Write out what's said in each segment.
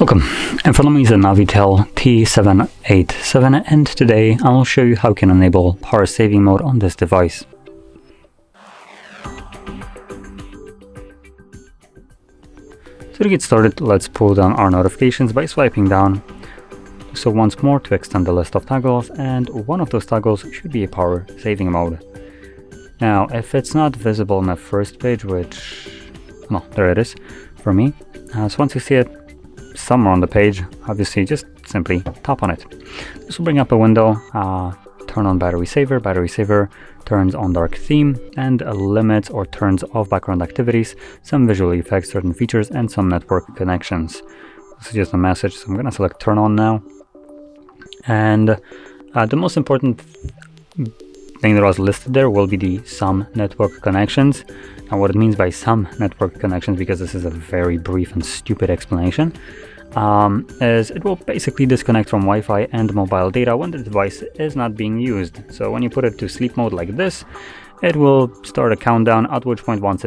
Welcome, in front of me is a Navitel T787 and today I'll show you how you can enable power saving mode on this device. So to get started, let's pull down our notifications by swiping down. So once more to extend the list of toggles, and one of those toggles should be a power saving mode. Now if it's not visible on the first page, there it is for me. So once you see it somewhere on the page, obviously just simply tap on it. This will bring up a window, turn on battery saver. Battery saver turns on dark theme and limits or turns off background activities, some visual effects, certain features, and some network connections. This is just a message, so I'm going to select turn on now. And the most important thing that was listed there will be the some network connections. And what it means by some network connections, because this is a very brief and stupid explanation, is it will basically disconnect from Wi-Fi and mobile data when the device is not being used. So when you put it to sleep mode like this, it will start a countdown, at which point once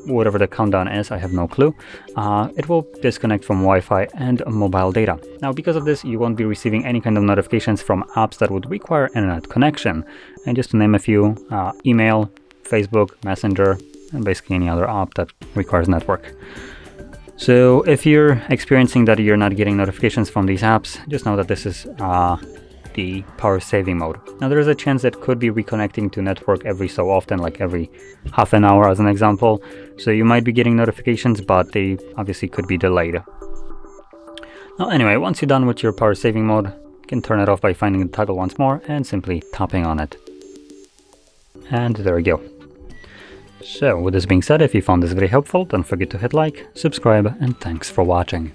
whatever the countdown is, I have no clue, it will disconnect from Wi-Fi and mobile data. Now because of this, you won't be receiving any kind of notifications from apps that would require internet connection. And just to name a few, email, Facebook, Messenger, and basically any other app that requires network. So if you're experiencing that you're not getting notifications from these apps, just know that this is the power saving mode. Now there is a chance that could be reconnecting to network every so often, like every half an hour as an example. So you might be getting notifications, but they obviously could be delayed. Now anyway, once you're done with your power saving mode, you can turn it off by finding the toggle once more and simply tapping on it. And there we go. So with this being said, if you found this video helpful, don't forget to hit like, subscribe, and thanks for watching.